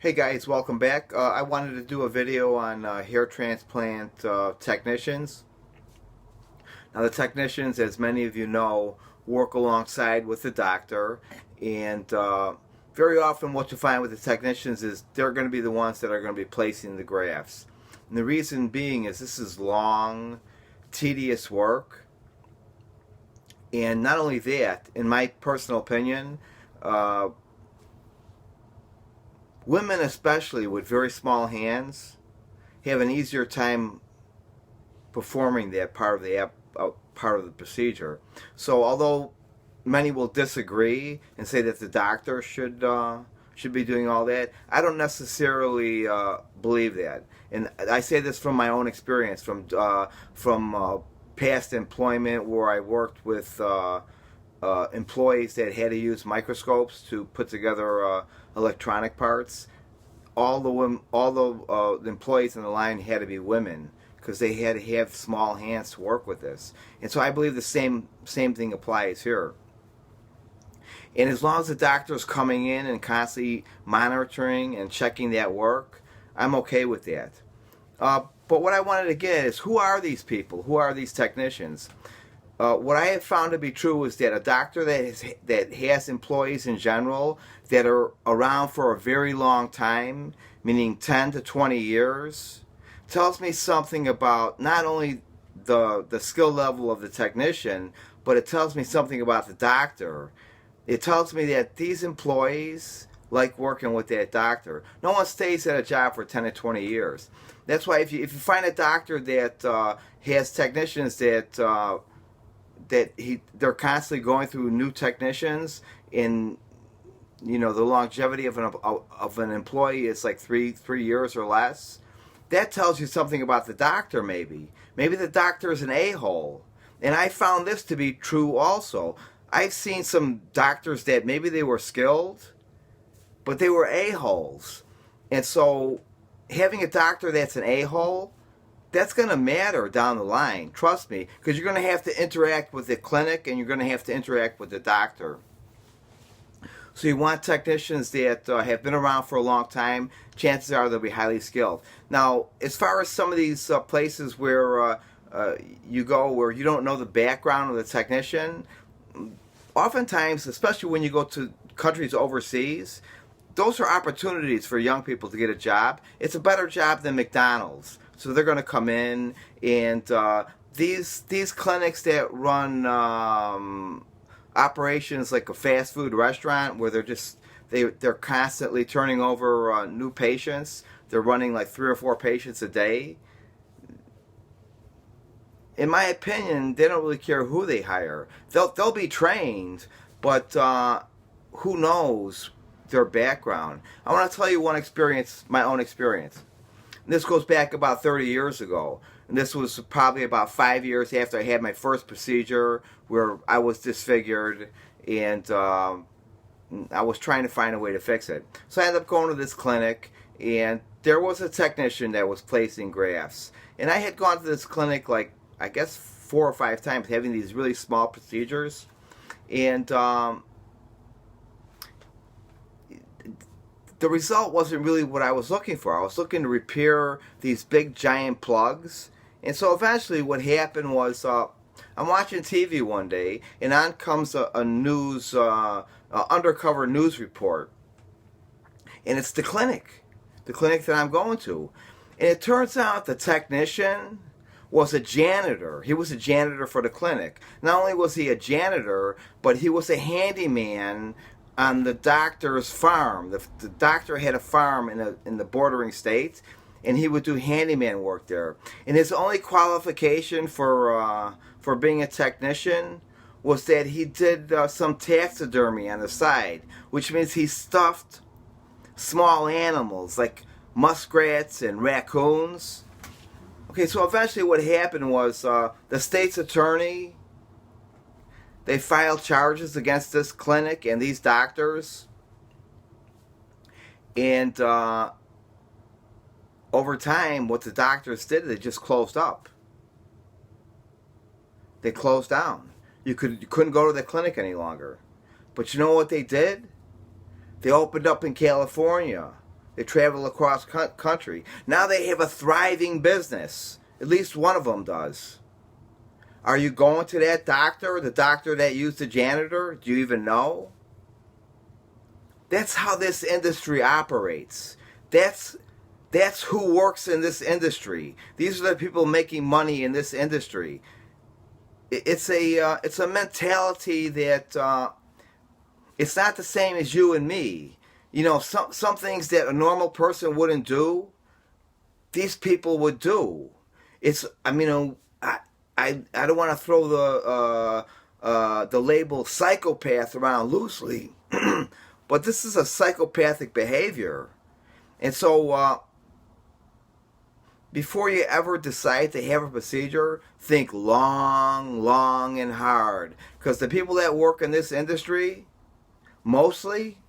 Hey guys, welcome back. I wanted to do a video on hair transplant technicians. Now the technicians, as many of you know, work alongside with the doctor, and very often what you find with the technicians is they're going to be the ones that are going to be placing the grafts. And the reason being is this is long, tedious work, and not only that, in my personal opinion, uh, women, especially with very small hands, have an easier time performing that part of the procedure. So, although many will disagree and say that the doctor should be doing all that, I don't necessarily believe that. And I say this from my own experience, from past employment where I worked with employees that had to use microscopes to put together electronic parts. All the employees on the line had to be women because they had to have small hands to work with this. And so I believe the same thing applies here. And as long as the doctor is coming in and constantly monitoring and checking that work, I'm okay with that. But what I wanted to get is, who are these people? Who are these technicians? What I have found to be true is that a doctor that has employees in general that are around for a very long time, meaning 10 to 20 years, tells me something about not only the skill level of the technician, but it tells me something about the doctor. It tells me that these employees like working with that doctor. No one stays at a job for 10 to 20 years. That's why if you find a doctor that has technicians they're constantly going through new technicians, in the longevity of an employee is like three years or less. That tells you something about the doctor. Maybe the doctor is an a-hole, and I found this to be true also. I've seen some doctors that maybe they were skilled, but they were a-holes, and so having a doctor that's an a-hole, that's going to matter down the line. Trust me, because you're going to have to interact with the clinic and you're going to have to interact with the doctor. So you want technicians that have been around for a long time. Chances are they'll be highly skilled. Now, as far as some of these places where you go where you don't know the background of the technician, oftentimes, especially when you go to countries overseas, those are opportunities for young people to get a job. It's a better job than McDonald's. So they're going to come in, and these clinics that run operations like a fast food restaurant, where they're constantly turning over new patients. They're running like 3 or 4 patients a day. In my opinion, they don't really care who they hire. They'll be trained, but who knows their background? I want to tell you one experience, my own experience. And this goes back about 30 years ago. And this was probably about 5 years after I had my first procedure where I was disfigured, and I was trying to find a way to fix it. So I ended up going to this clinic, and there was a technician that was placing grafts. And I had gone to this clinic like, I guess, 4 or 5 times, having these really small procedures. And the result wasn't really what I was looking for. I was looking to repair these big giant plugs. And so eventually what happened was I'm watching TV one day, and on comes a undercover news report. And it's the clinic that I'm going to. And it turns out the technician was a janitor. He was a janitor for the clinic. Not only was he a janitor, but he was a handyman on the doctor's farm. The doctor had a farm in the bordering states, and he would do handyman work there. And his only qualification for being a technician was that he did some taxidermy on the side, which means he stuffed small animals like muskrats and raccoons. Okay, so eventually what happened was the state's attorney, they filed charges against this clinic and these doctors. And over time, what the doctors did, they just closed up. They closed down. You couldn't go to the clinic any longer. But you know what they did? They opened up in California, They travel across country. Now they have a thriving business. At least one of them does. Are you going to that doctor, the doctor that used the janitor? Do you even know? That's how this industry operates. That's who works in this industry. These are the people making money in this industry. It's a mentality that it's not the same as you and me. You know, some things that a normal person wouldn't do, these people would do. I don't want to throw the label psychopath around loosely, but this is a psychopathic behavior. And so before you ever decide to have a procedure, think long and hard. Because the people that work in this industry, mostly,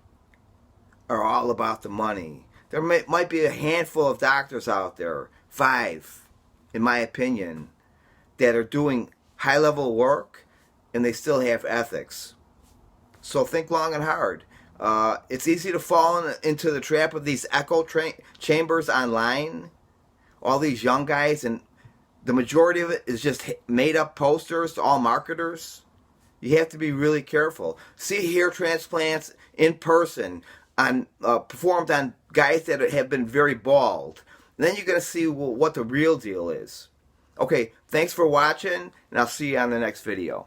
are all about the money. There might be a handful of doctors out there, 5, in my opinion, that are doing high-level work, and they still have ethics. So think long and hard. It's easy to fall into the trap of these echo chambers online. All these young guys, and the majority of it is just made-up posters to all marketers. You have to be really careful. See hair transplants in person, performed on guys that have been very bald. And then you're going to see what the real deal is. Okay, thanks for watching, and I'll see you on the next video.